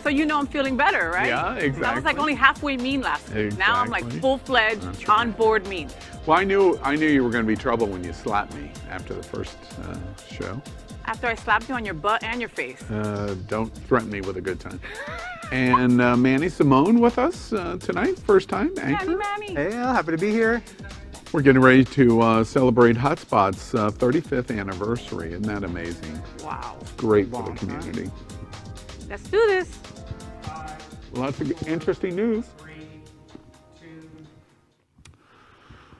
So you know I'm feeling better, right? Yeah, exactly. I was like only halfway mean last week. Exactly. Now I'm like full-fledged, on board mean. Well, I knew you were going to be trouble when you slapped me after the first show. After I slapped you on your butt and your face. Don't threaten me with a good time. And Manny Simone with us tonight, first time anchor. Manny. Hey, happy to be here. We're getting ready to celebrate Hotspot's 35th anniversary. Isn't that amazing? Wow. It's great for the community. Let's do this. Lots of interesting news.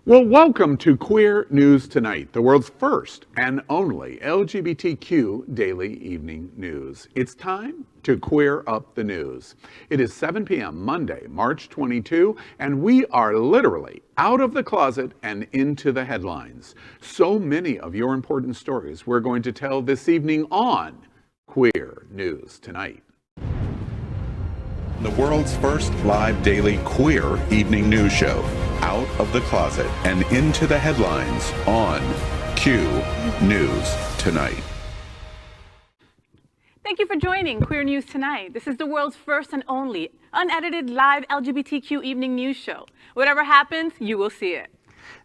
Well, welcome to Queer News Tonight, the world's first and only LGBTQ daily evening news. It's time to queer up the news. It is 7 p.m. Monday, March 22, and we are literally out of the closet and into the headlines. So many of your important stories we're going to tell this evening on Queer News Tonight. The world's first live daily queer evening news show. Out of the closet and into the headlines on Q News Tonight. Thank you for joining Queer News Tonight. This is the world's first and only unedited live LGBTQ evening news show. Whatever happens, you will see it.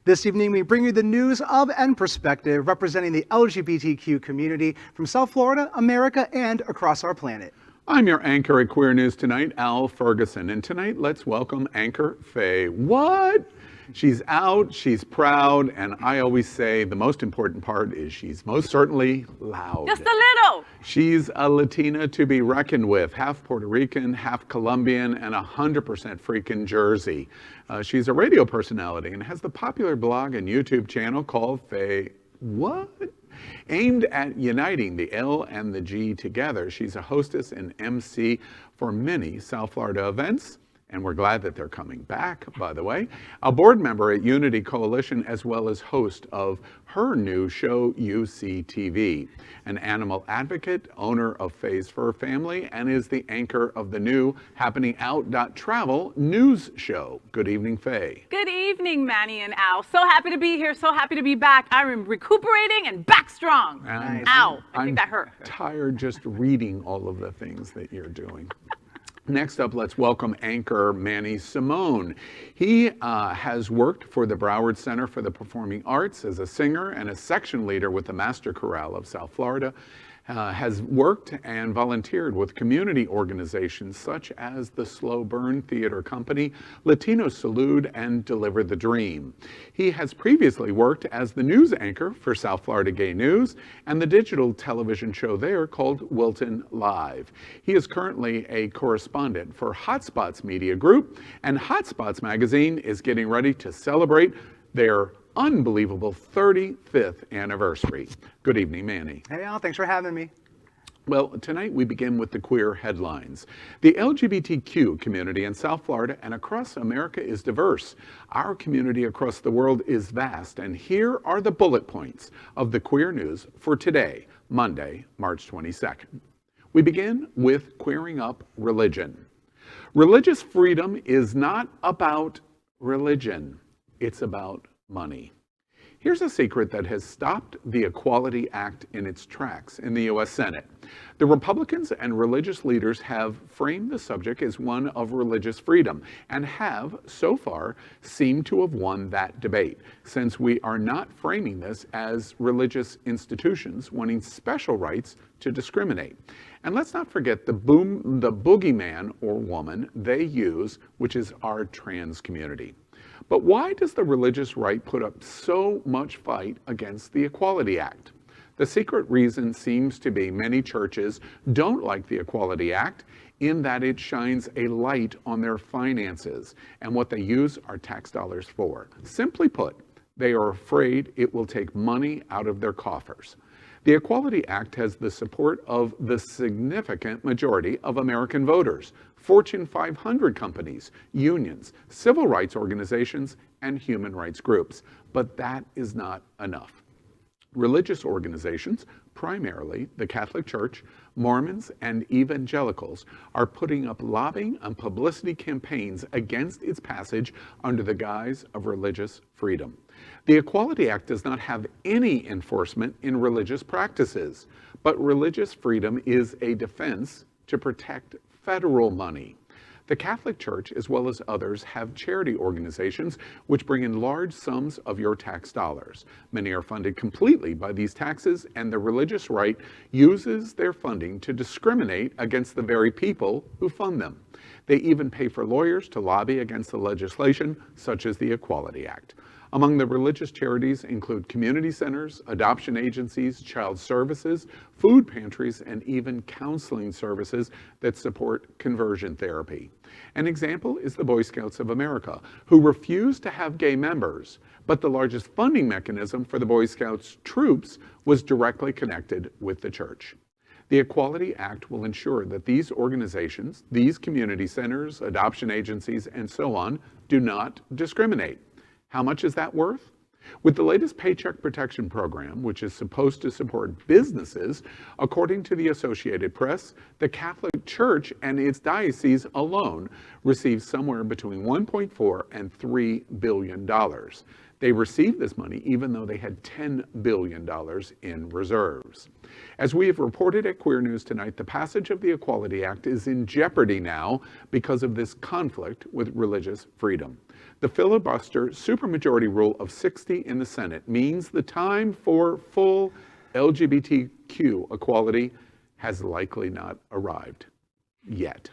This evening, we bring you the news of and perspective representing the LGBTQ community from South Florida, America, and across our planet. I'm your anchor at Queer News Tonight, Al Ferguson, and tonight let's welcome anchor Faye. What? She's out, she's proud, and I always say the most important part is she's most certainly loud. Just a little. She's a Latina to be reckoned with, half Puerto Rican, half Colombian, and 100% freaking Jersey. She's a radio personality and has the popular blog and YouTube channel called Faye What? Aimed at uniting the L and the G together. She's a hostess and MC for many South Florida events, and we're glad that they're coming back, by the way. A board member at Unity Coalition, as well as host of her new show, UCTV. An animal advocate, owner of Faye's Fur Family, and is the anchor of the new Happening Out.Travel news show. Good evening, Faye. Good evening, Manny and Al. So happy to be here, so happy to be back. I'm recuperating and back strong. Ow, I think that hurt. I'm tired just reading all of the things that you're doing. Next up, let's welcome anchor Manny Simone. He has worked for the Broward Center for the Performing Arts as a singer and a section leader with the Master Chorale of South Florida. Has worked and volunteered with community organizations such as the Slow Burn Theater Company, Latino Salute, and Deliver the Dream. He has previously worked as the news anchor for South Florida Gay News and the digital television show there called Wilton Live. He is currently a correspondent for Hotspots Media Group, and Hotspots magazine is getting ready to celebrate their unbelievable 35th anniversary. Good evening, Manny. Hey, Al, thanks for having me. Well, tonight we begin with the queer headlines. The LGBTQ community in South Florida and across America is diverse. Our community across the world is vast, and here are the bullet points of the queer news for today, Monday, March 22nd. We begin with queering up religion. Religious freedom is not about religion. It's about money. Here's a secret that has stopped the Equality Act in its tracks in the U.S. Senate. The Republicans and religious leaders have framed the subject as one of religious freedom and have, so far, seemed to have won that debate, since we are not framing this as religious institutions wanting special rights to discriminate. And let's not forget the boogeyman or woman they use, which is our trans community. But why does the religious right put up so much fight against the Equality Act? The secret reason seems to be many churches don't like the Equality Act in that it shines a light on their finances and what they use our tax dollars for. Simply put, they are afraid it will take money out of their coffers. The Equality Act has the support of the significant majority of American voters, Fortune 500 companies, unions, civil rights organizations, and human rights groups. But that is not enough. Religious organizations, primarily the Catholic Church, Mormons, and evangelicals, are putting up lobbying and publicity campaigns against its passage under the guise of religious freedom. The Equality Act does not have any enforcement in religious practices, but religious freedom is a defense to protect federal money. The Catholic Church, as well as others, have charity organizations which bring in large sums of your tax dollars. Many are funded completely by these taxes, and the religious right uses their funding to discriminate against the very people who fund them. They even pay for lawyers to lobby against the legislation, such as the Equality Act. Among the religious charities include community centers, adoption agencies, child services, food pantries, and even counseling services that support conversion therapy. An example is the Boy Scouts of America, who refused to have gay members, but the largest funding mechanism for the Boy Scouts troops was directly connected with the church. The Equality Act will ensure that these organizations, these community centers, adoption agencies, and so on, do not discriminate. How much is that worth? With the latest Paycheck Protection Program, which is supposed to support businesses, according to the Associated Press, the Catholic Church and its diocese alone receive somewhere between $1.4 and $3 billion. They received this money even though they had $10 billion in reserves. As we have reported at Queer News Tonight, the passage of the Equality Act is in jeopardy now because of this conflict with religious freedom. The filibuster supermajority rule of 60 in the Senate means the time for full LGBTQ equality has likely not arrived yet.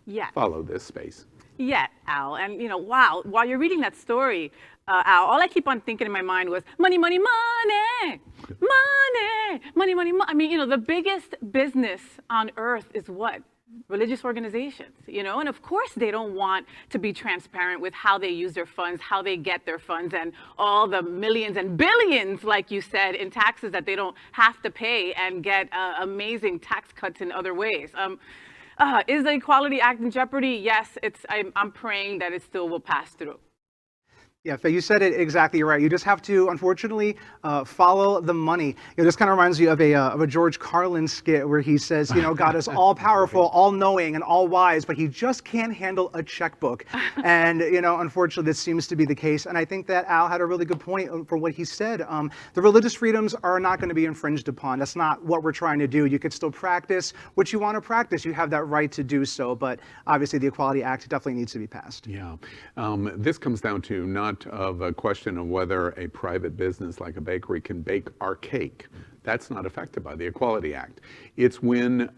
Yet. Follow this space. Yet, Al. And, wow, while you're reading that story, Al, all I keep on thinking in my mind was money, money, money, money, money, money, money. I mean, the biggest business on earth is what? Religious organizations, and of course they don't want to be transparent with how they use their funds, how they get their funds, and all the millions and billions, like you said, in taxes that they don't have to pay and get amazing tax cuts in other ways. Is the Equality Act in jeopardy? Yes, I'm praying that it still will pass through. Yeah, Faye, you said it exactly right. You just have to, unfortunately, follow the money. This kind of reminds you of a George Carlin skit where he says, God is all powerful, all knowing, and all wise, but he just can't handle a checkbook. And, unfortunately, this seems to be the case. And I think that Al had a really good point for what he said. The religious freedoms are not going to be infringed upon. That's not what we're trying to do. You could still practice what you want to practice. You have that right to do so. But obviously, the Equality Act definitely needs to be passed. Yeah. This comes down to not of a question of whether a private business like a bakery can bake our cake. That's not affected by the Equality Act. It's when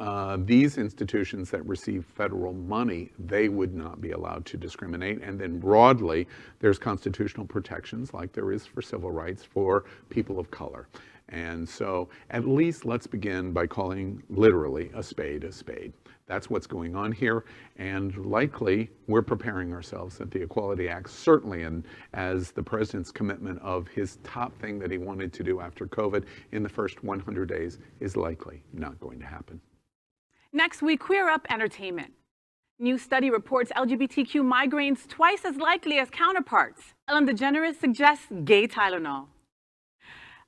these institutions that receive federal money, they would not be allowed to discriminate. And then broadly, there's constitutional protections like there is for civil rights for people of color. And so at least let's begin by calling literally a spade a spade. That's what's going on here, and likely we're preparing ourselves that the Equality Act, certainly, and as the president's commitment of his top thing that he wanted to do after COVID in the first 100 days, is likely not going to happen. Next, we queer up entertainment. New study reports LGBTQ migraines twice as likely as counterparts. Ellen DeGeneres suggests gay Tylenol.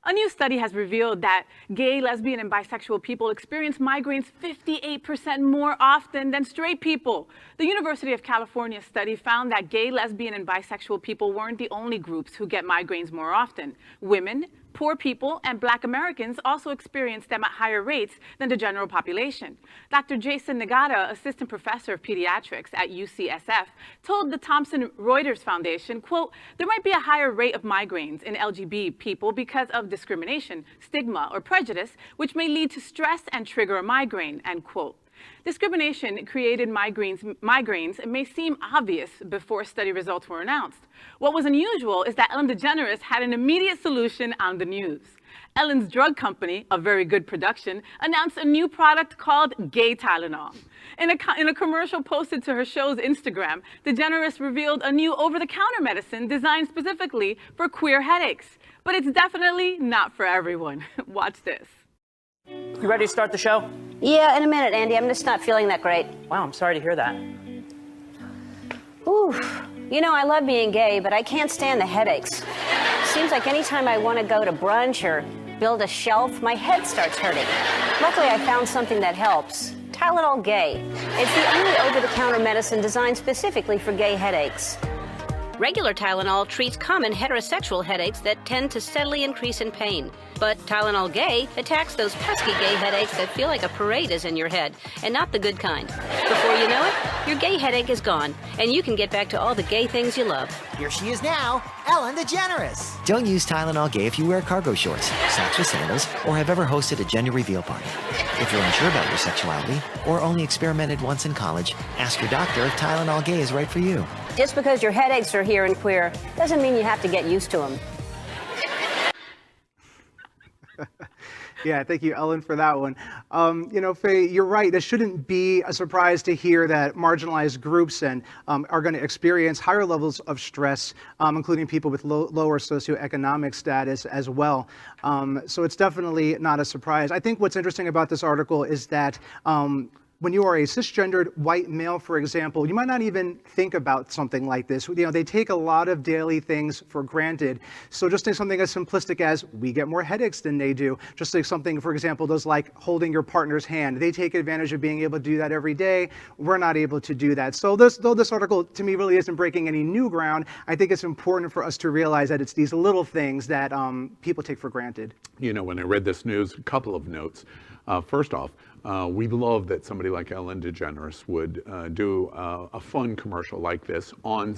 A new study has revealed that gay, lesbian, and bisexual people experience migraines 58% more often than straight people. The University of California study found that gay, lesbian, and bisexual people weren't the only groups who get migraines more often. Women, poor people, and Black Americans also experience them at higher rates than the general population. Dr. Jason Nagata, assistant professor of pediatrics at UCSF, told the Thomson Reuters Foundation, quote, there might be a higher rate of migraines in LGBT people because of discrimination, stigma, or prejudice, which may lead to stress and trigger a migraine, end quote. Discrimination created migraines may seem obvious before study results were announced. What was unusual is that Ellen DeGeneres had an immediate solution on the news. Ellen's drug company, a very good production, announced a new product called Gay Tylenol. In a commercial posted to her show's Instagram, DeGeneres revealed a new over-the-counter medicine designed specifically for queer headaches. But it's definitely not for everyone. Watch this. You ready to start the show? Yeah, in a minute, Andy. I'm just not feeling that great. Wow, I'm sorry to hear that. Ooh. I love being gay, but I can't stand the headaches. Seems like anytime I want to go to brunch or build a shelf, my head starts hurting. Luckily, I found something that helps. Tylenol Gay. It's the only over-the-counter medicine designed specifically for gay headaches. Regular Tylenol treats common heterosexual headaches that tend to steadily increase in pain. But Tylenol Gay attacks those pesky gay headaches that feel like a parade is in your head, and not the good kind. Before you know it, your gay headache is gone, and you can get back to all the gay things you love. Here she is now, Ellen DeGeneres. Don't use Tylenol Gay if you wear cargo shorts, socks with sandals, or have ever hosted a gender reveal party. If you're unsure about your sexuality, or only experimented once in college, ask your doctor if Tylenol Gay is right for you. Just because your headaches are here and queer doesn't mean you have to get used to them. Yeah, thank you, Ellen, for that one. You know, Faye, you're right. It shouldn't be a surprise to hear that marginalized groups are going to experience higher levels of stress, including people with lower socioeconomic status as well. So it's definitely not a surprise. I think what's interesting about this article is that when you are a cisgendered white male, for example, you might not even think about something like this. You know, they take a lot of daily things for granted. So just take something as simplistic as we get more headaches than they do. Just take something, for example, those like holding your partner's hand. They take advantage of being able to do that every day. We're not able to do that. So though this article to me really isn't breaking any new ground, I think it's important for us to realize that it's these little things that people take for granted. You know, when I read this news, a couple of notes. First off, we love that somebody like Ellen DeGeneres would do a fun commercial like this on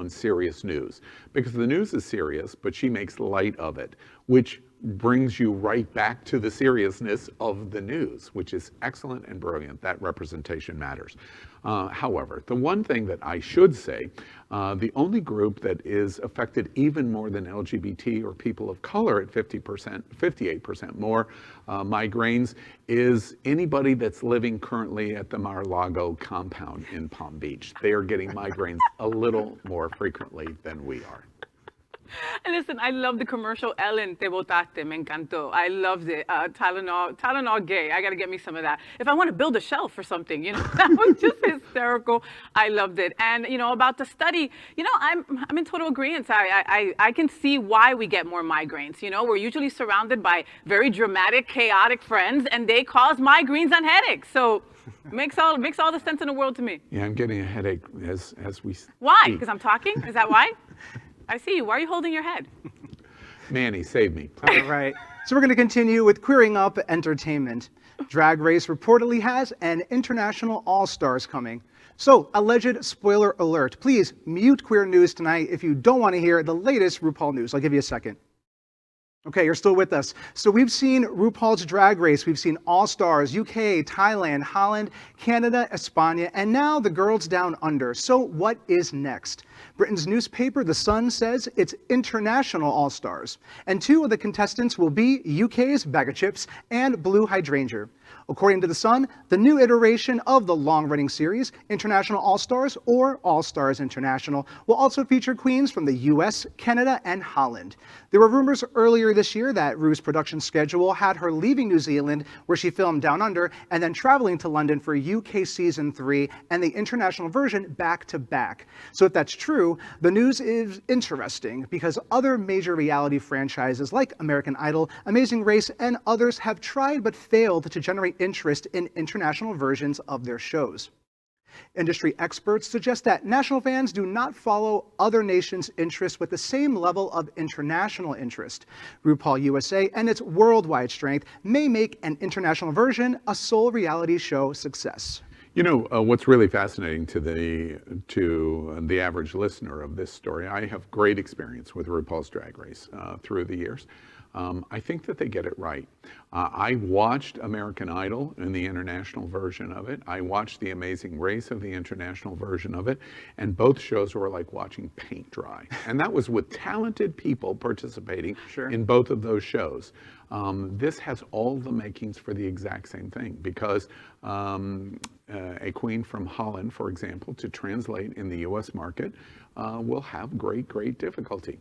serious news, because the news is serious, but she makes light of it, which brings you right back to the seriousness of the news, which is excellent and brilliant. That representation matters. However, the one thing that I should say, the only group that is affected even more than LGBT or people of color at 58% more migraines is anybody that's living currently at the Mar-a-Lago compound in Palm Beach. They are getting migraines a little more frequently than we are. And listen, I love the commercial. Ellen, te botaste, me encantó. I loved it. Tylenol Gay. I got to get me some of that. If I want to build a shelf or something, you know, that was just hysterical. I loved it. And, you know, about the study, you know, I'm in total agreement. I can see why we get more migraines. You know, we're usually surrounded by very dramatic, chaotic friends, and they cause migraines and headaches. So makes all the sense in the world to me. Yeah, I'm getting a headache as we Why? speak. Because I'm talking? Is that why? I see you. Why are you holding your head? Manny, save me, please. All right. So we're going to continue with queering up entertainment. Drag Race reportedly has an international all-stars coming. So, alleged spoiler alert. Please mute queer news tonight if you don't want to hear the latest RuPaul news. I'll give you a second. Okay, you're still with us. So we've seen RuPaul's Drag Race, we've seen All Stars, UK, Thailand, Holland, Canada, España, and now the Girls Down Under. So what is next? Britain's newspaper, The Sun, says it's international All Stars, and two of the contestants will be UK's Bag of Chips and Blue Hydrangea. According to The Sun, the new iteration of the long-running series, International All-Stars or All-Stars International, will also feature queens from the US, Canada, and Holland. There were rumors earlier this year that Ru's production schedule had her leaving New Zealand, where she filmed Down Under, and then traveling to London for UK Season 3 and the international version back-to-back. So if that's true, the news is interesting because other major reality franchises like American Idol, Amazing Race, and others have tried but failed to generate interest in international versions of their shows. Industry experts suggest that national fans do not follow other nations' interests with the same level of international interest. RuPaul USA and its worldwide strength may make an international version a sole reality show success. You know, what's really fascinating to the average listener of this story, I have great experience with RuPaul's Drag Race through the years. I think that they get it right. I watched American Idol in the international version of it. I watched The Amazing Race of the international version of it. And both shows were like watching paint dry. And that was with talented people participating in both of those shows. This has all the makings for the exact same thing, because a queen from Holland, for example, to translate in the US market will have great difficulty.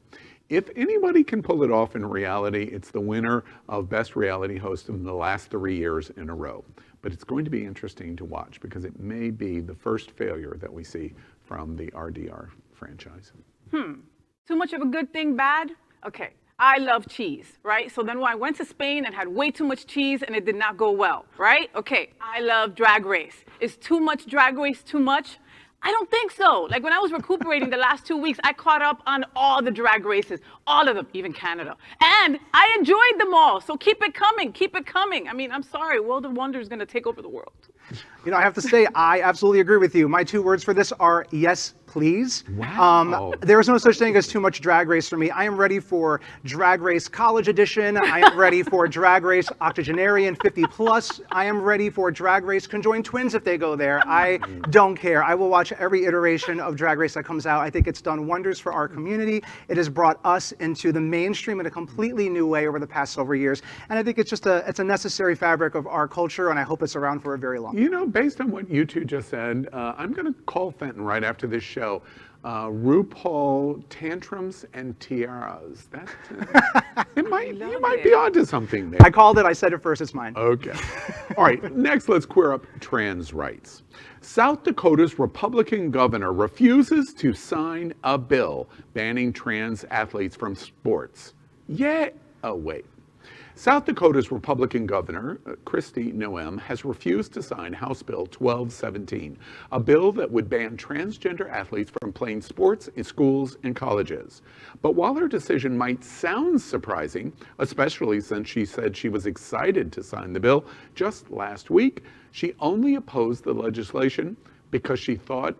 If anybody can pull it off in reality, it's the winner of Best Reality Host in the last 3 years in a row. But it's going to be interesting to watch because it may be the first failure that we see from the RDR franchise. Too much of a good thing bad? Okay. I love cheese, right? So then when I went to Spain and had way too much cheese and it did not go well, right? Okay, I love Drag Race. Is too much Drag Race too much? I don't think so. Like when I was recuperating the last 2 weeks, I caught up on all the drag races, all of them, even Canada. And I enjoyed them all. So keep it coming, keep it coming. I mean, I'm sorry, World of Wonder is going to take over the world. You know, I have to say, I absolutely agree with you. My 2 words for this are yes, please. Wow. There is no such thing as too much Drag Race for me. I am ready for Drag Race College Edition. I am ready for Drag Race Octogenarian 50+. I am ready for Drag Race Conjoined Twins if they go there. I don't care. I will watch every iteration of Drag Race that comes out. I think it's done wonders for our community. It has brought us into the mainstream in a completely new way over the past several years. And I think it's just it's a necessary fabric of our culture, and I hope it's around for a very long time. You know, based on what you two just said, I'm going to call Fenton right after this show. RuPaul Tantrums and Tiaras. That you might be onto something there. I called it. I said it first. It's mine. Okay. All right. Next, let's queer up trans rights. South Dakota's Republican governor refuses to sign a bill banning trans athletes from sports. Yeah. Oh, wait. South Dakota's Republican governor, Kristi Noem, has refused to sign House Bill 1217, a bill that would ban transgender athletes from playing sports in schools and colleges. But while her decision might sound surprising, especially since she said she was excited to sign the bill just last week, she only opposed the legislation because she thought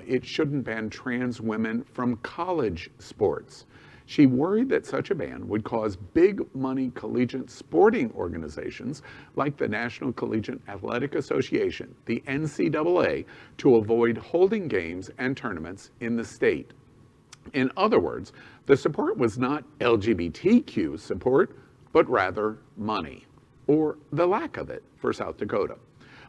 it shouldn't ban trans women from college sports. She worried that such a ban would cause big money collegiate sporting organizations like the National Collegiate Athletic Association, the NCAA, to avoid holding games and tournaments in the state. In other words, the support was not LGBTQ support, but rather money, or the lack of it for South Dakota.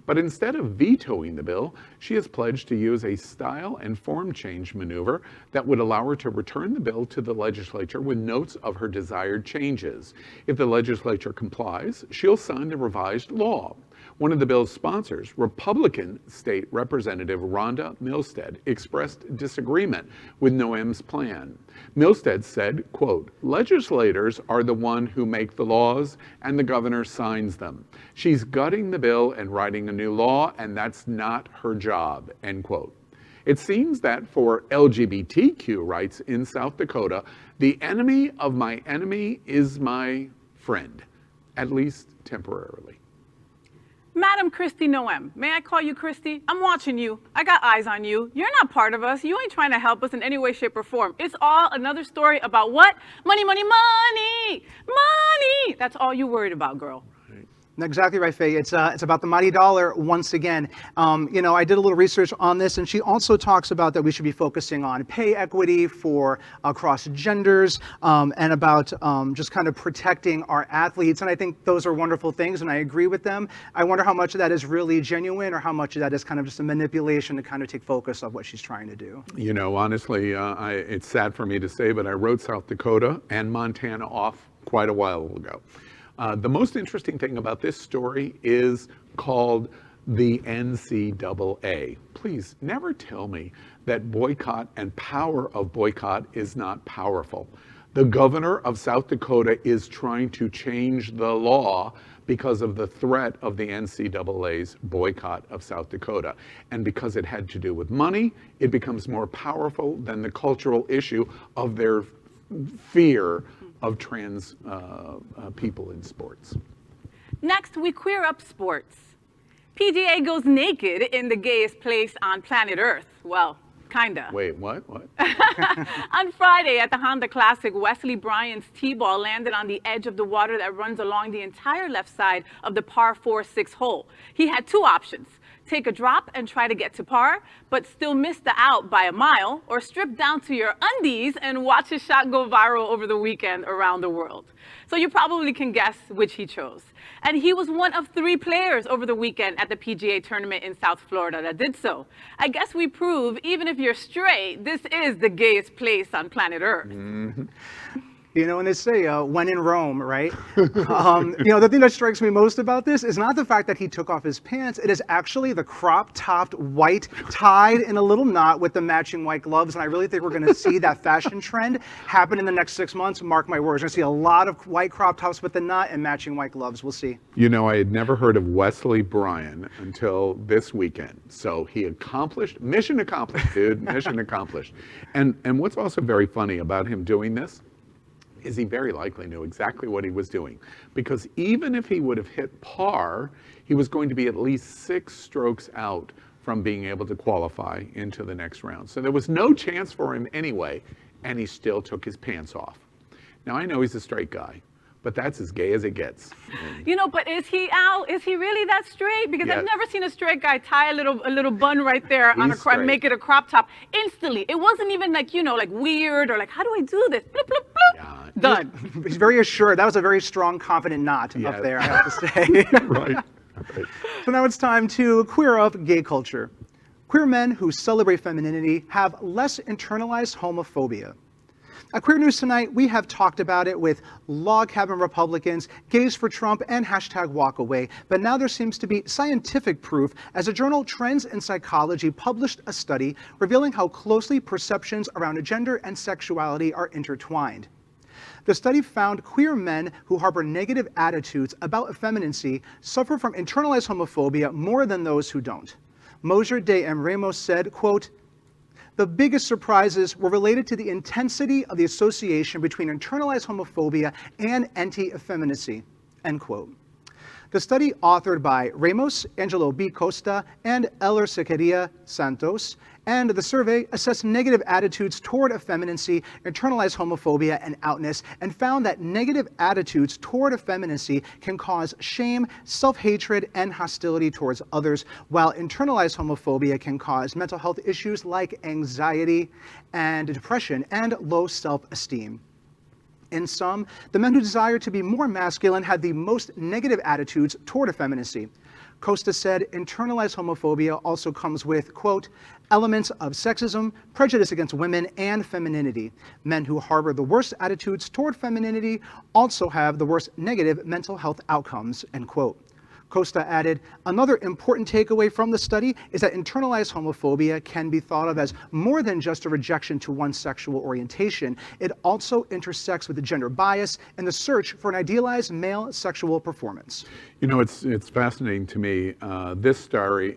But instead of vetoing the bill, she has pledged to use a style and form change maneuver that would allow her to return the bill to the legislature with notes of her desired changes. If the legislature complies, she'll sign the revised law. One of the bill's sponsors, Republican State Representative Rhonda Milstead, expressed disagreement with Noem's plan. Milstead said, quote, "Legislators are the one who make the laws and the governor signs them. She's gutting the bill and writing a new law, and that's not her job," end quote. It seems that for LGBTQ rights in South Dakota, the enemy of my enemy is my friend, at least temporarily. Madam Kristi Noem, may I call you Kristi? I'm watching you. I got eyes on you. You're not part of us. You ain't trying to help us in any way, shape, or form. It's all another story about what? Money, money, money, money. That's all you worried about, girl. Exactly right, Faye. It's about the mighty dollar once again. You know, I did a little research on this, and she also talks about that we should be focusing on pay equity for across genders, and about just kind of protecting our athletes. And I think those are wonderful things, and I agree with them. I wonder how much of that is really genuine, or how much of that is kind of just a manipulation to kind of take focus of what she's trying to do. You know, honestly, it's sad for me to say, but I wrote South Dakota and Montana off quite a while ago. The most interesting thing about this story is called the NCAA. Please never tell me that boycott and power of boycott is not powerful. The governor of South Dakota is trying to change the law because of the threat of the NCAA's boycott of South Dakota. And because it had to do with money, it becomes more powerful than the cultural issue of their fear of trans people in sports. Next, we queer up sports. PGA goes naked in the gayest place on planet Earth. Well, kinda. Wait, what? On Friday at the Honda Classic, Wesley Bryan's tee-ball landed on the edge of the water that runs along the entire left side of the par 4-6 hole. He had two options: take a drop and try to get to par, but still miss the out by a mile, or strip down to your undies and watch his shot go viral over the weekend around the world. So you probably can guess which he chose. And he was one of 3 players over the weekend at the PGA tournament in South Florida that did so. I guess we prove, even if you're straight, this is the gayest place on planet Earth. Mm-hmm. You know, and they say, when in Rome, right? You know, the thing that strikes me most about this is not the fact that he took off his pants. It is actually the crop-topped white tied in a little knot with the matching white gloves. And I really think we're going to see that fashion trend happen in the next 6 months. Mark my words. We're going to see a lot of white crop tops with the knot and matching white gloves. We'll see. You know, I had never heard of Wesley Bryan until this weekend. So he accomplished, mission accomplished, dude, mission accomplished. And what's also very funny about him doing this is he very likely knew exactly what he was doing, because even if he would have hit par, he was going to be at least 6 strokes out from being able to qualify into the next round. So there was no chance for him anyway, and he still took his pants off. Now I know he's a straight guy, but that's as gay as it gets. You know, but is he, Al, is he really that straight? Because I've never seen a straight guy tie a little bun right there on a crop, make it a crop top instantly. It wasn't even like, you know, like weird or like, how do I do this? Bloop, bloop, bloop. Yeah. Done. He's very assured. That was a very strong, confident knot up there, I have to say. Right. So now it's time to queer up gay culture. Queer men who celebrate femininity have less internalized homophobia. At Queer News Tonight, we have talked about it with log cabin Republicans, gays for Trump, and #walkaway. But now there seems to be scientific proof as the journal Trends in Psychology published a study revealing how closely perceptions around gender and sexuality are intertwined. The study found queer men who harbor negative attitudes about effeminacy suffer from internalized homophobia more than those who don't. Mosier de M. Ramos said, quote, "The biggest surprises were related to the intensity of the association between internalized homophobia and anti-effeminacy," end quote. The study, authored by Ramos, Angelo B. Costa, and Eller Sequeira Santos, and the survey assessed negative attitudes toward effeminacy, internalized homophobia, and outness, and found that negative attitudes toward effeminacy can cause shame, self-hatred, and hostility towards others, while internalized homophobia can cause mental health issues like anxiety and depression and low self-esteem. In sum, the men who desire to be more masculine had the most negative attitudes toward effeminacy. Costa said internalized homophobia also comes with, quote, "elements of sexism, prejudice against women, and femininity. Men who harbor the worst attitudes toward femininity also have the worst negative mental health outcomes," end quote. Costa added, "Another important takeaway from the study is that internalized homophobia can be thought of as more than just a rejection to one's sexual orientation. It also intersects with the gender bias and the search for an idealized male sexual performance." You know, it's fascinating to me. This study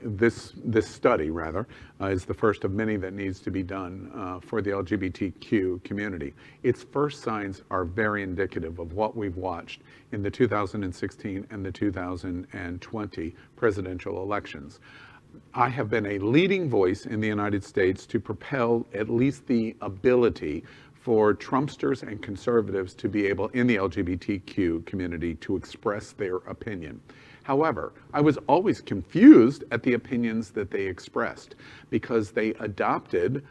is the first of many that needs to be done for the LGBTQ community. Its first signs are very indicative of what we've watched in the 2016 and the 2020 presidential elections. I have been a leading voice in the United States to propel at least the ability for Trumpsters and conservatives to be able, in the LGBTQ community, to express their opinion. However, I was always confused at the opinions that they expressed, because they adopted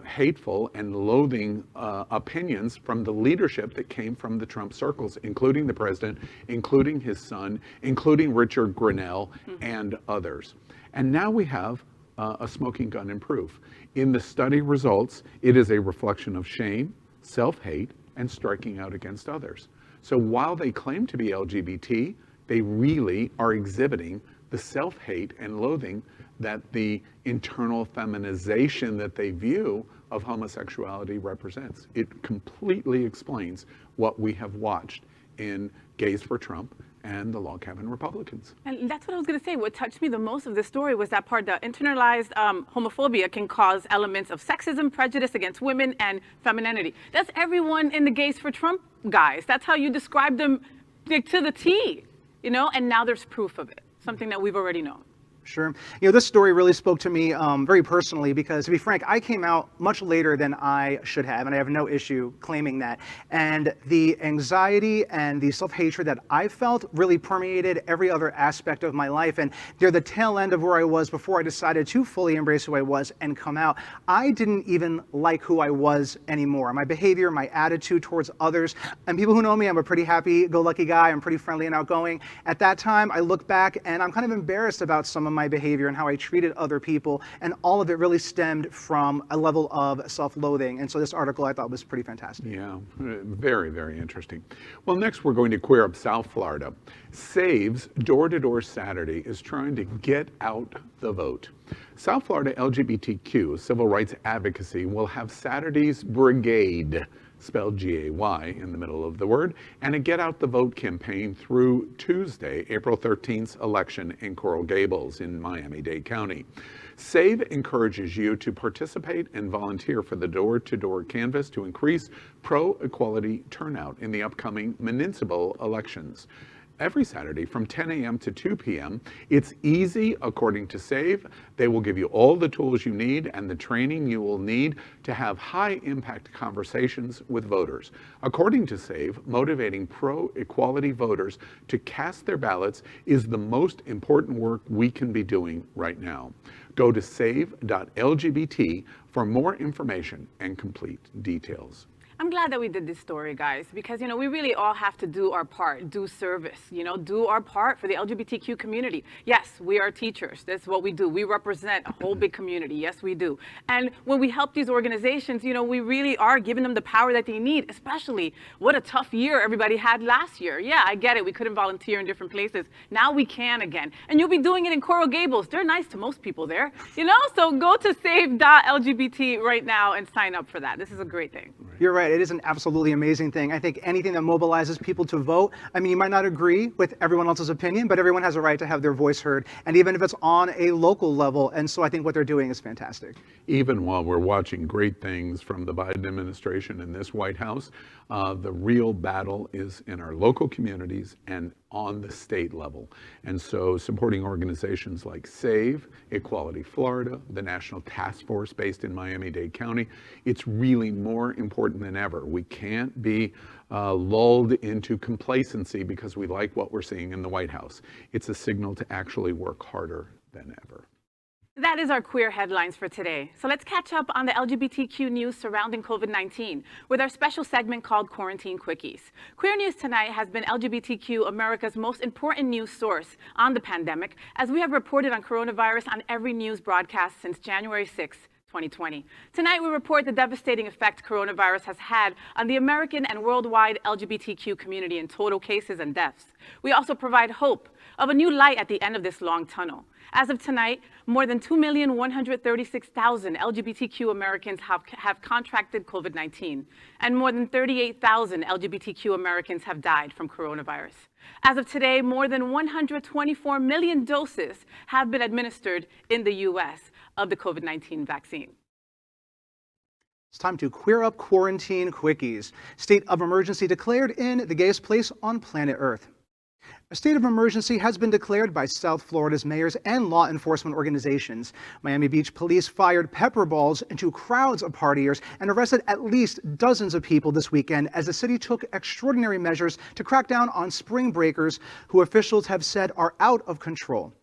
hateful and loathing opinions from the leadership that came from the Trump circles, including the president, including his son, including Richard Grenell, and others. And now we have a smoking gun in proof. In the study results, it is a reflection of shame, self-hate, and striking out against others. So while they claim to be LGBT, they really are exhibiting the self-hate and loathing that the internal feminization that they view of homosexuality represents. It completely explains what we have watched in Gays for Trump and the Log Cabin Republicans. And that's what I was going to say. What touched me the most of this story was that part, the internalized homophobia can cause elements of sexism, prejudice against women, and femininity. That's everyone in the Gays for Trump guys. That's how you describe them, like, to the T, you know? And now there's proof of it, something that we've already known. Sure. You know, this story really spoke to me very personally because, to be frank, I came out much later than I should have, and I have no issue claiming that. And the anxiety and the self-hatred that I felt really permeated every other aspect of my life. And near the tail end of where I was before I decided to fully embrace who I was and come out, I didn't even like who I was anymore. My behavior, my attitude towards others, and people who know me, I'm a pretty happy-go-lucky guy. I'm pretty friendly and outgoing. At that time, I look back and I'm kind of embarrassed about some of my behavior and how I treated other people, and all of it really stemmed from a level of self-loathing. And so this article I thought was pretty fantastic. Yeah, very, very interesting. Well, next we're going to queer up South Florida. Save's Door-to-Door Saturday is trying to get out the vote. South Florida LGBTQ civil rights advocacy will have Saturday's Brigade, spelled G-A-Y in the middle of the word, and a Get Out the Vote campaign through Tuesday, April 13th's election in Coral Gables in Miami-Dade County. SAVE encourages you to participate and volunteer for the door-to-door canvass to increase pro-equality turnout in the upcoming municipal elections. Every Saturday from 10 a.m. to 2 p.m. It's easy, according to SAVE. They will give you all the tools you need and the training you will need to have high-impact conversations with voters. According to SAVE, motivating pro-equality voters to cast their ballots is the most important work we can be doing right now. Go to save.lgbt for more information and complete details. I'm glad that we did this story, guys, because, we really all have to do our part, do service, do our part for the LGBTQ community. Yes, we are teachers. That's what we do. We represent a whole big community. Yes, we do. And when we help these organizations, we really are giving them the power that they need, especially what a tough year everybody had last year. Yeah, I get it. We couldn't volunteer in different places. Now we can again. And you'll be doing it in Coral Gables. They're nice to most people there, So go to save.lgbt right now and sign up for that. This is a great thing. You're right. It is an absolutely amazing thing. I think anything that mobilizes people to vote, you might not agree with everyone else's opinion, but everyone has a right to have their voice heard, and even if it's on a local level. And so I think what they're doing is fantastic. Even while we're watching great things from the Biden administration and this White House, the real battle is in our local communities and on the state level. And so supporting organizations like SAVE, Equality Florida, the National Task Force based in Miami-Dade County, it's really more important than ever. We can't be lulled into complacency because we like what we're seeing in the White House. It's a signal to actually work harder than ever. That is our queer headlines for today. So let's catch up on the LGBTQ news surrounding COVID-19 with our special segment called Quarantine Quickies. Queer News Tonight has been LGBTQ America's most important news source on the pandemic, as we have reported on coronavirus on every news broadcast since January 6, 2020. Tonight, we report the devastating effect coronavirus has had on the American and worldwide LGBTQ community in total cases and deaths. We also provide hope of a new light at the end of this long tunnel. As of tonight, more than 2,136,000 LGBTQ Americans have contracted COVID-19, and more than 38,000 LGBTQ Americans have died from coronavirus. As of today, more than 124 million doses have been administered in the U.S. of the COVID-19 vaccine. It's time to queer up Quarantine Quickies. State of emergency declared in the gayest place on planet Earth. A state of emergency has been declared by South Florida's mayors and law enforcement organizations. Miami Beach police fired pepper balls into crowds of partiers and arrested at least dozens of people this weekend as the city took extraordinary measures to crack down on spring breakers who officials have said are out of control.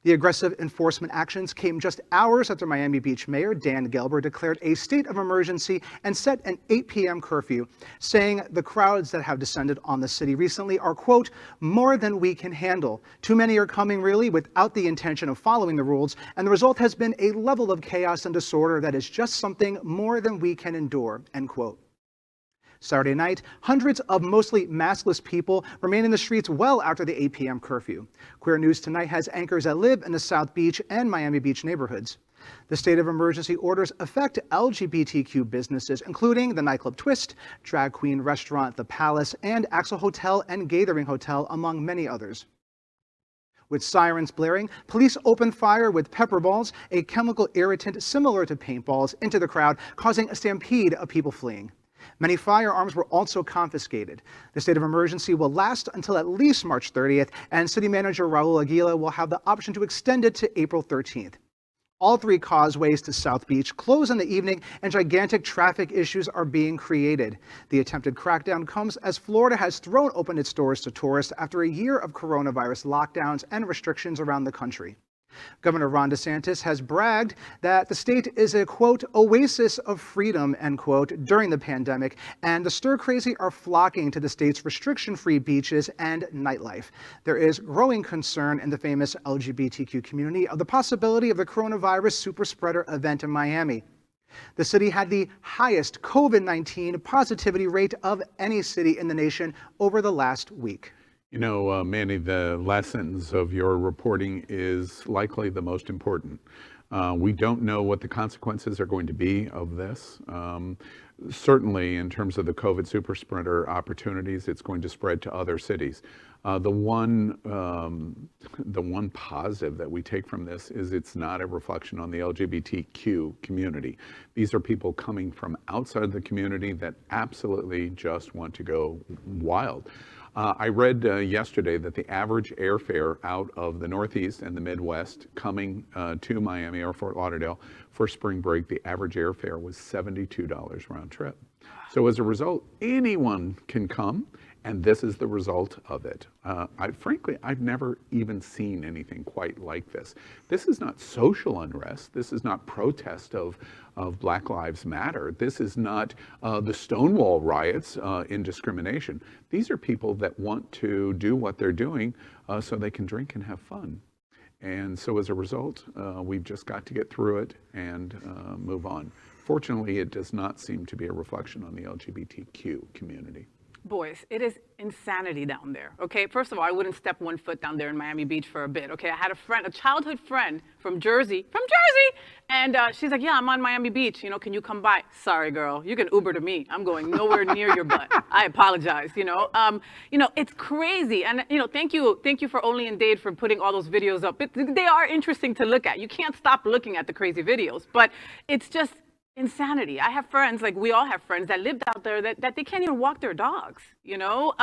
The aggressive enforcement actions came just hours after Miami Beach Mayor Dan Gelber declared a state of emergency and set an 8 p.m. curfew, saying the crowds that have descended on the city recently are, quote, more than we can handle. Too many are coming really without the intention of following the rules, and the result has been a level of chaos and disorder that is just something more than we can endure, end quote. Saturday night, hundreds of mostly maskless people remain in the streets well after the 8 p.m. curfew. Queer News Tonight has anchors that live in the South Beach and Miami Beach neighborhoods. The state of emergency orders affect LGBTQ businesses, including the nightclub Twist, drag queen restaurant The Palace, and Axel Hotel and Gathering Hotel, among many others. With sirens blaring, police opened fire with pepper balls, a chemical irritant similar to paintballs, into the crowd, causing a stampede of people fleeing. Many firearms were also confiscated. The state of emergency will last until at least March 30th, and City Manager Raul Aguila will have the option to extend it to April 13th. All three causeways to South Beach close in the evening, and gigantic traffic issues are being created. The attempted crackdown comes as Florida has thrown open its doors to tourists after a year of coronavirus lockdowns and restrictions around the country. Governor Ron DeSantis has bragged that the state is a, quote, oasis of freedom, end quote, during the pandemic, and the stir-crazy are flocking to the state's restriction-free beaches and nightlife. There is growing concern in the famous LGBTQ community of the possibility of the coronavirus super-spreader event in Miami. The city had the highest COVID-19 positivity rate of any city in the nation over the last week. You know, Manny, the last sentence of your reporting is likely the most important. We don't know what the consequences are going to be of this. Certainly, in terms of the COVID super spreader opportunities, it's going to spread to other cities. The one positive that we take from this is it's not a reflection on the LGBTQ community. These are people coming from outside the community that absolutely just want to go wild. I read yesterday that the average airfare out of the Northeast and the Midwest coming to Miami or Fort Lauderdale for spring break, the average airfare was $72 round trip. So as a result, anyone can come, and this is the result of it. Frankly, I've never even seen anything quite like this. This is not social unrest. This is not protest of Black Lives Matter. This is not the Stonewall riots in discrimination. These are people that want to do what they're doing so they can drink and have fun. And so as a result, we've just got to get through it and move on. Fortunately, it does not seem to be a reflection on the LGBTQ community. Boys, it is insanity down there, okay? First of all, I wouldn't step one foot down there in Miami Beach for a bit, okay? I had a friend, a childhood friend from Jersey, and she's like, yeah, I'm on Miami Beach, you know, can you come by? Sorry, girl, you can Uber to me. I'm going nowhere near your butt. I apologize, you know? It's crazy, and, you know, thank you for Only in Dade for putting all those videos up. They are interesting to look at. You can't stop looking at the crazy videos, but it's just insanity. I have friends, like we all have friends that lived out there that they can't even walk their dogs, you know?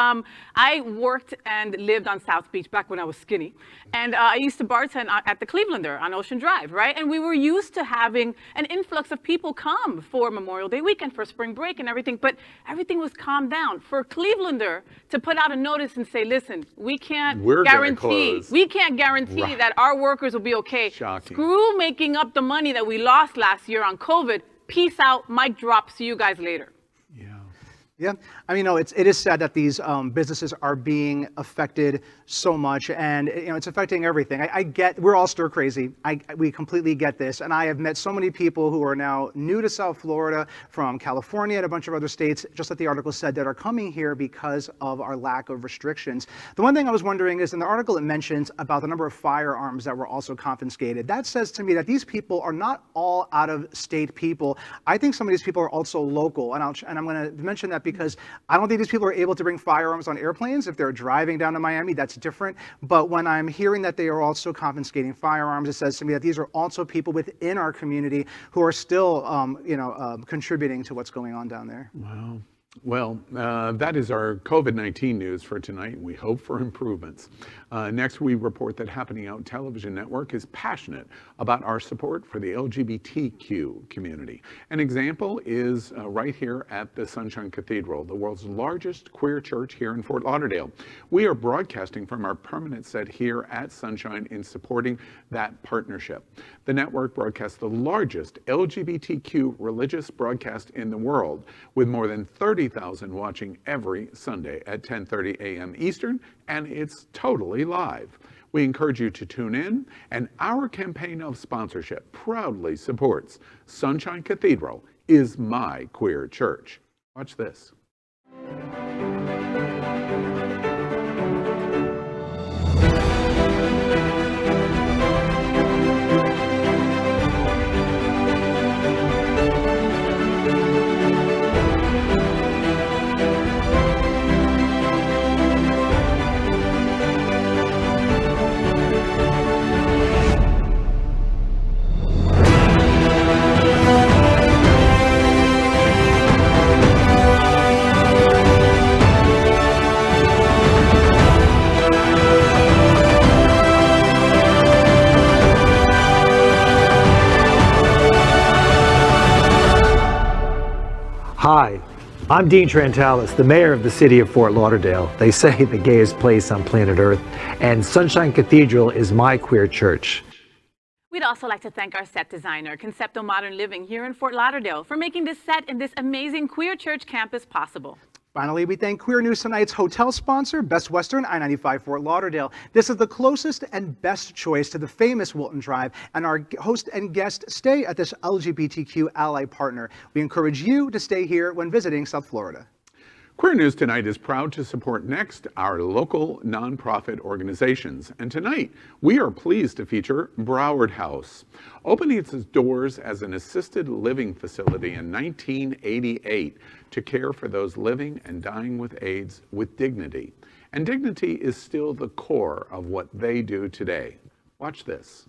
I worked and lived on South Beach back when I was skinny. And I used to bartend at the Clevelander on Ocean Drive, right? And we were used to having an influx of people come for Memorial Day weekend, for spring break and everything, but everything was calmed down. For Clevelander to put out a notice and say, listen, we can't guarantee that our workers will be okay. Shocking. Screw making up the money that we lost last year on COVID. Peace out, mic drop, see you guys later. Yeah, I mean, no, it is sad that these businesses are being affected so much, and you know, it's affecting everything. I get, we're all stir crazy. We completely get this, and I have met so many people who are now new to South Florida from California and a bunch of other states, just like the article said, that are coming here because of our lack of restrictions. The one thing I was wondering is, in the article it mentions about the number of firearms that were also confiscated. That says to me that these people are not all out-of-state people. I think some of these people are also local, and I'm going to mention that because I don't think these people are able to bring firearms on airplanes. If they're driving down to Miami, that's different. But when I'm hearing that they are also confiscating firearms, it says to me that these are also people within our community who are still, contributing to what's going on down there. Wow. Well, that is our COVID-19 news for tonight. We hope for improvements. Next, we report that Happening Out Television Network is passionate about our support for the LGBTQ community. An example is right here at the Sunshine Cathedral, the world's largest queer church here in Fort Lauderdale. We are broadcasting from our permanent set here at Sunshine in supporting that partnership. The network broadcasts the largest LGBTQ religious broadcast in the world, with more than 30,000 watching every Sunday at 10:30 a.m. Eastern, and it's totally live. We encourage you to tune in, and our campaign of sponsorship proudly supports Sunshine Cathedral is my queer church. Watch this. Hi, I'm Dean Trantalis, the mayor of the city of Fort Lauderdale. They say the gayest place on planet Earth, and Sunshine Cathedral is my queer church. We'd also like to thank our set designer, Concepto Modern Living here in Fort Lauderdale, for making this set in this amazing queer church campus possible. Finally, we thank Queer News Tonight's hotel sponsor, Best Western I-95 Fort Lauderdale. This is the closest and best choice to the famous Wilton Drive, and our host and guest stay at this LGBTQ ally partner. We encourage you to stay here when visiting South Florida. Queer News Tonight is proud to support Next, our local nonprofit organizations. And tonight, we are pleased to feature Broward House. Opening its doors as an assisted living facility in 1988 to care for those living and dying with AIDS with dignity. And dignity is still the core of what they do today. Watch this.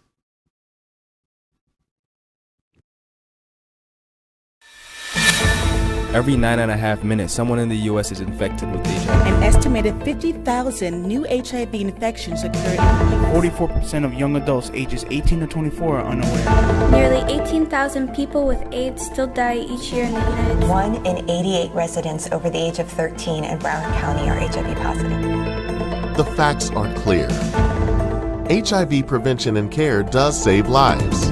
Every 9.5 minutes, someone in the U.S. is infected with HIV. An estimated 50,000 new HIV infections occur annually. 44% of young adults ages 18 to 24 are unaware. Nearly 18,000 people with AIDS still die each year in the United States. 1 in 88 residents over the age of 13 in Broward County are HIV positive. The facts are clear. HIV prevention and care does save lives.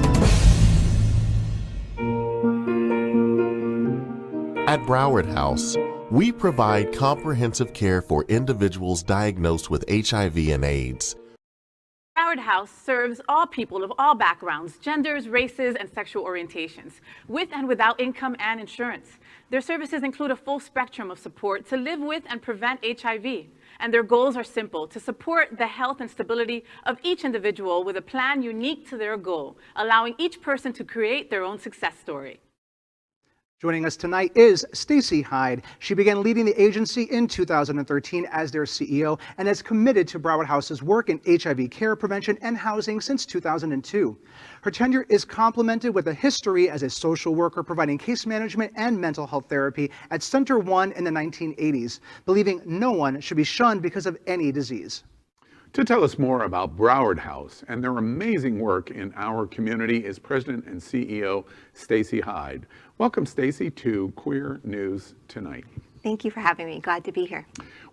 At Broward House, we provide comprehensive care for individuals diagnosed with HIV and AIDS. Broward House serves all people of all backgrounds, genders, races, and sexual orientations, with and without income and insurance. Their services include a full spectrum of support to live with and prevent HIV. And their goals are simple: to support the health and stability of each individual with a plan unique to their goal, allowing each person to create their own success story. Joining us tonight is Stacy Hyde. She began leading the agency in 2013 as their CEO and has committed to Broward House's work in HIV care, prevention, and housing since 2002. Her tenure is complemented with a history as a social worker providing case management and mental health therapy at Center One in the 1980s, believing no one should be shunned because of any disease. To tell us more about Broward House and their amazing work in our community is President and CEO Stacy Hyde. Welcome, Stacy, to Queer News Tonight. Thank you for having me. Glad to be here.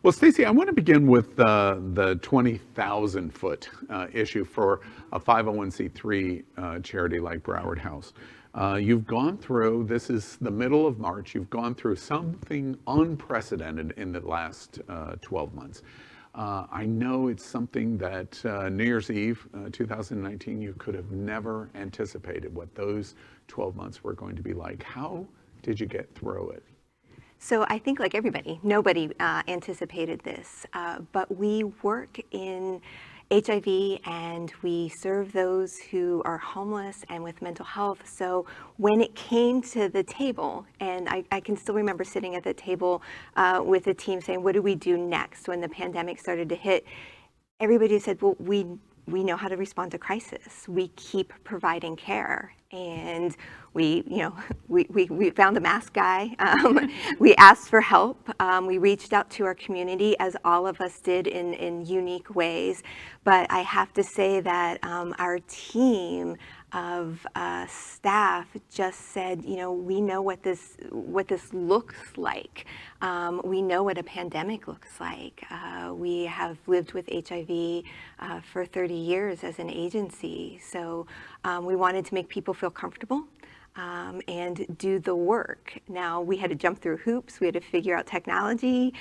Well, Stacy, I want to begin with the 20,000-foot issue for a 501c3 charity like Broward House. You've gone through, this is the middle of March, you've gone through something unprecedented in the last 12 months. I know it's something that New Year's Eve 2019, you could have never anticipated what those 12 months were going to be like. How did you get through it? So I think, like everybody, nobody anticipated this, but we work in HIV and we serve those who are homeless and with mental health. So when it came to the table, and I can still remember sitting at the table with the team saying, what do we do next when the pandemic started to hit? Everybody said, well, we know how to respond to crisis. We keep providing care. And we found the mask guy. We asked for help. We reached out to our community, as all of us did in unique ways. But I have to say that our team of staff just said, we know what this looks like. We know what a pandemic looks like. We have lived with HIV for 30 years as an agency. So we wanted to make people feel comfortable and do the work. Now, we had to jump through hoops. We had to figure out technology.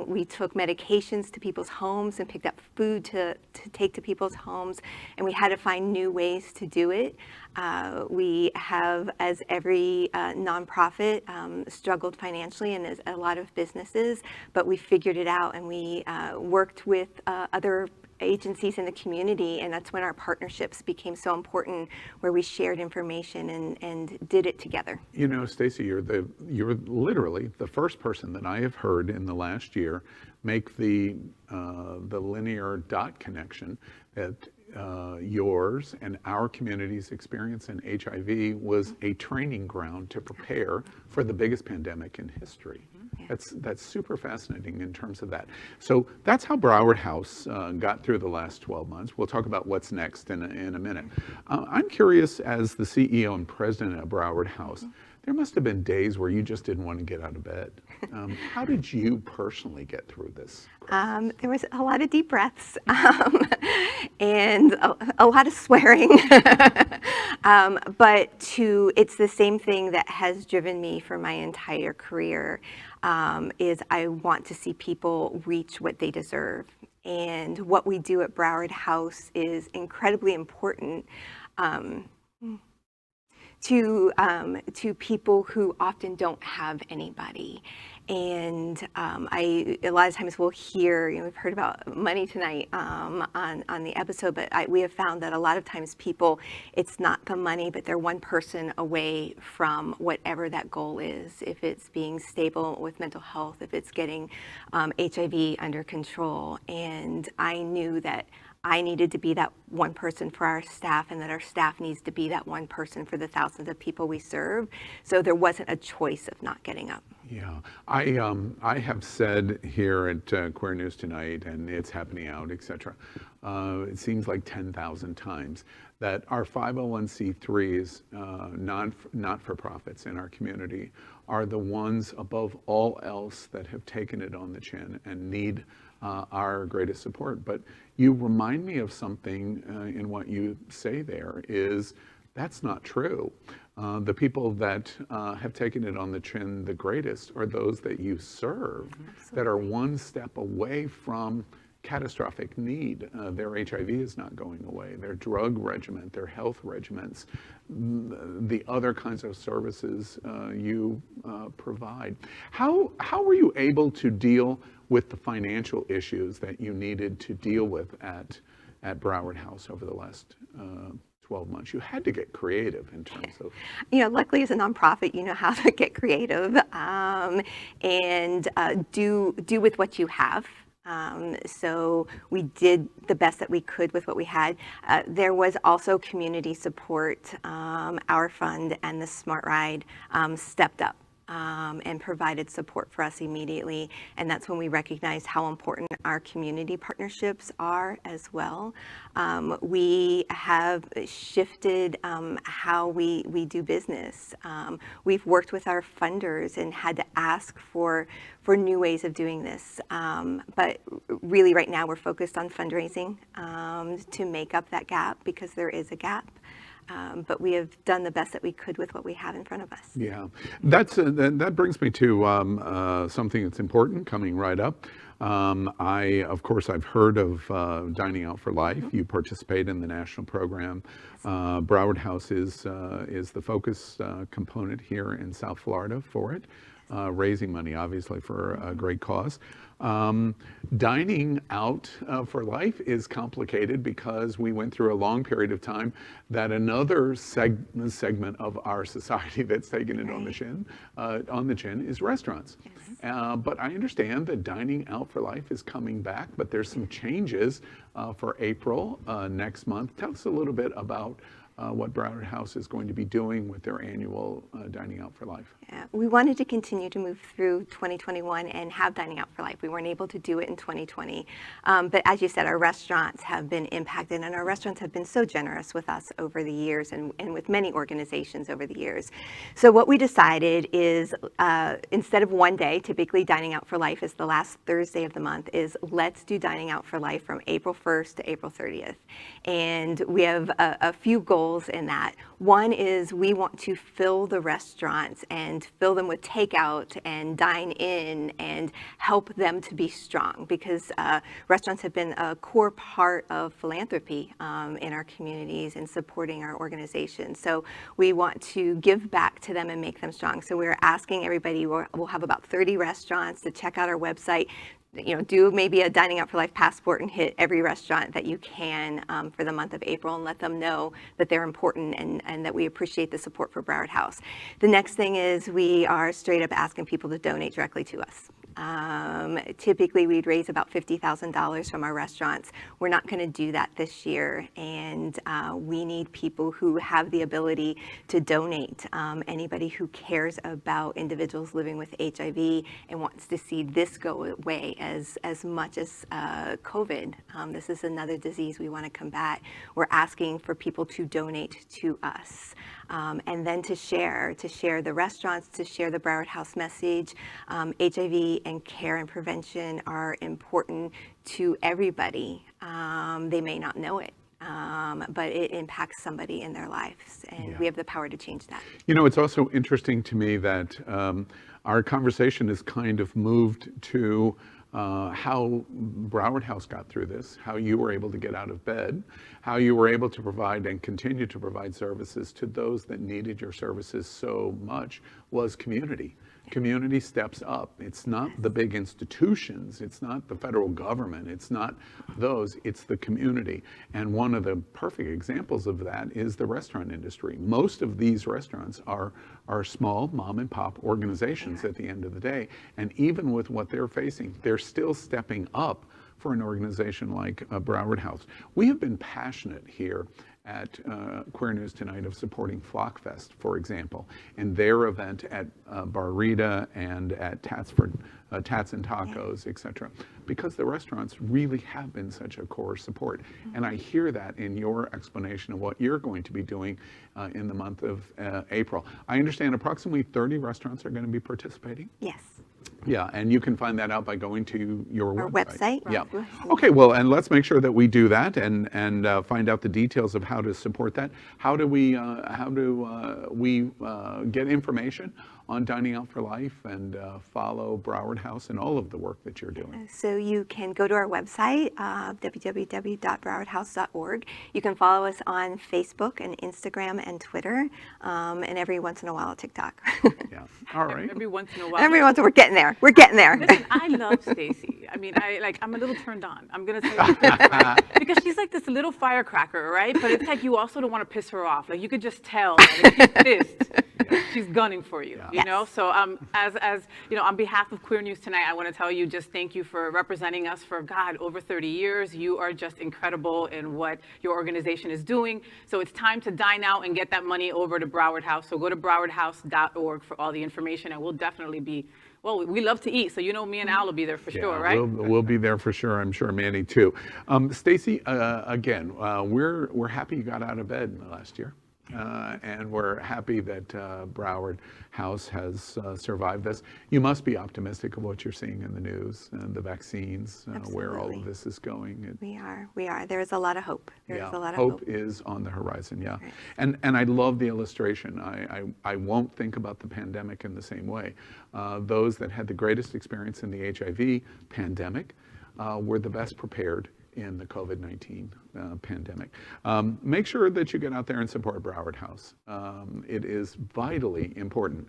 We took medications to people's homes and picked up food to take to people's homes. And we had to find new ways to do it. We have, as every nonprofit, struggled financially, and as a lot of businesses, but we figured it out, and we worked with other agencies in the community, and that's when our partnerships became so important, where we shared information and did it together. Stacy, you're literally the first person that I have heard in the last year make the linear dot connection that yours and our community's experience in HIV was a training ground to prepare for the biggest pandemic in history. Yeah. That's super fascinating in terms of that. So that's how Broward House got through the last 12 months. We'll talk about what's next in a minute. I'm curious, as the CEO and president of Broward House, there must have been days where you just didn't want to get out of bed. How did you personally get through this? There was a lot of deep breaths and a lot of swearing. But it's the same thing that has driven me for my entire career, is I want to see people reach what they deserve. And what we do at Broward House is incredibly important to people who often don't have anybody. And a lot of times we'll hear, we've heard about money tonight on the episode, but we have found that a lot of times people, it's not the money, but they're one person away from whatever that goal is. If it's being stable with mental health, if it's getting HIV under control. And I knew that I needed to be that one person for our staff, and that our staff needs to be that one person for the thousands of people we serve. So there wasn't a choice of not getting up. Yeah, I have said here at Queer News Tonight, and it's happening out, etc. It seems like 10,000 times that our 501c3s, not-for-profits in our community, are the ones above all else that have taken it on the chin and need our greatest support. But you remind me of something in what you say there is that's not true. The people that have taken it on the chin the greatest are those that you serve, that are one step away from catastrophic need. Their HIV is not going away. Their drug regimen, their health regimens, the other kinds of services you provide. How were you able to deal with the financial issues that you needed to deal with at Broward House over the last 12 months? You had to get creative in terms of... luckily as a nonprofit, you know how to get creative and do with what you have. So we did the best that we could with what we had. There was also community support. Our fund and the Smart Ride stepped up and provided support for us immediately. And that's when we recognized how important our community partnerships are as well. We have shifted how we do business. We've worked with our funders and had to ask for new ways of doing this. But really right now we're focused on fundraising to make up that gap, because there is a gap. But we have done the best that we could with what we have in front of us. Yeah, that brings me to something that's important coming right up. Of course, I've heard of Dining Out for Life. You participate in the national program. Broward House is the focus component here in South Florida for it, raising money, obviously, for a great cause. Dining Out for Life is complicated because we went through a long period of time that another segment of our society that's taken it on the chin is restaurants. Yes. But I understand that Dining Out for Life is coming back, but there's some changes for April next month. Tell us a little bit about what Broward House is going to be doing with their annual Dining Out for Life. Yeah, we wanted to continue to move through 2021 and have Dining Out for Life. We weren't able to do it in 2020. But as you said, our restaurants have been impacted, and our restaurants have been so generous with us over the years, and with many organizations over the years. So what we decided is instead of one day, typically Dining Out for Life is the last Thursday of the month, is let's do Dining Out for Life from April 1st to April 30th. And we have a few goals in that. One is we want to fill the restaurants and fill them with takeout and dine in and help them to be strong, because restaurants have been a core part of philanthropy in our communities and supporting our organizations. So we want to give back to them and make them strong. So we're asking everybody, we'll have about 30 restaurants, to check out our website. Do maybe a Dining Out for Life passport and hit every restaurant that you can for the month of April, and let them know that they're important and that we appreciate the support for Broward House. The next thing is we are straight up asking people to donate directly to us. Typically we'd raise about $50,000 from our restaurants. We're not going to do that this year, and we need people who have the ability to donate. Anybody who cares about individuals living with HIV and wants to see this go away as much as COVID. This is another disease we want to combat. We're asking for people to donate to us. and then to share the restaurants, to share the Broward House message. HIV and care and prevention are important to everybody. They may not know it. But it impacts somebody in their lives, and we have the power to change that. You know, it's also interesting to me that our conversation has kind of moved to how Broward House got through this, how you were able to get out of bed, how you were able to provide and continue to provide services to those that needed your services so much was community. Community steps up. It's not the big institutions. It's not the federal government. It's not those. It's the community. And one of the perfect examples of that is the restaurant industry. Most of these restaurants are small mom and pop organizations at the end of the day. And even with what they're facing, they're still stepping up for an organization like Broward House. We have been passionate here at Queer News Tonight of supporting Flockfest, for example, and their event at Barrita and at Tats and Tacos, etc., because the restaurants really have been such a core support. And I hear that in your explanation of what you're going to be doing in the month of April. I understand approximately 30 restaurants are going to be participating? Yes. Yeah, and you can find that out by going to your website. Yeah. Okay, well, and let's make sure that we do that and find out the details of how to support that. How do we get information on Dining Out for Life and follow Broward House and all of the work that you're doing? So you can go to our website, www.browardhouse.org. You can follow us on Facebook and Instagram and Twitter, and every once in a while TikTok. Yeah. All right. Every once in a while. Every once in a while, we're getting there. We're getting there. Listen, I love Stacy. I mean, I'm a little turned on. I'm gonna say because she's like this little firecracker, right? But it's like you also don't want to piss her off. Like you could just tell that if she's pissed, she's gunning for you. You know. So as you know, on behalf of Queer News Tonight, I want to tell you just thank you for representing us for over 30 years. You are just incredible in what your organization is doing. So it's time to dine out and get that money over to Broward House. So go to browardhouse.org for all the information, and we'll definitely be. Well, we love to eat, so you know me and Al will be there for sure, right? We'll be there for sure. I'm sure Manny too. Stacy, again, we're happy you got out of bed last year. And we're happy that Broward House has survived this. You must be optimistic of what you're seeing in the news and the vaccines, where all of this is going. We are. There is a lot of hope. There is a lot of hope is on the horizon, yeah. Right. And I love the illustration. I won't think about the pandemic in the same way. Those that had the greatest experience in the HIV pandemic were the best prepared in the COVID-19 pandemic. Make sure that you get out there and support Broward House. It is vitally important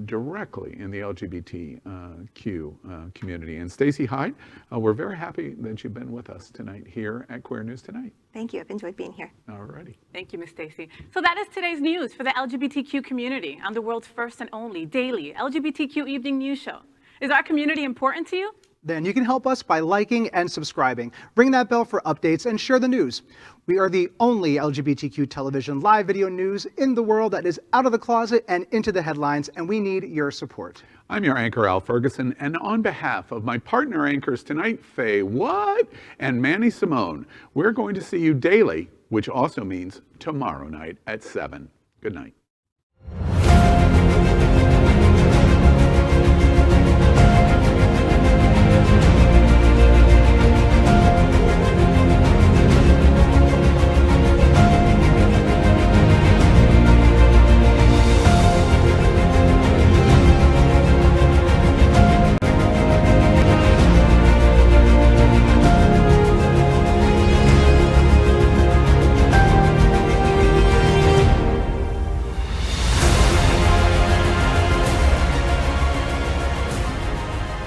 directly in the LGBTQ community. And Stacy Hyde, we're very happy that you've been with us tonight here at Queer News Tonight. Thank you. I've enjoyed being here. All righty. Thank you, Ms. Stacy. So that is today's news for the LGBTQ community on the world's first and only daily LGBTQ evening news show. Is our community important to you? Then you can help us by liking and subscribing. Ring that bell for updates and share the news. We are the only LGBTQ television live video news in the world that is out of the closet and into the headlines, and we need your support. I'm your anchor, Al Ferguson, and on behalf of my partner anchors tonight, Faye What and Manny Simone, we're going to see you daily, which also means tomorrow night at 7. Good night.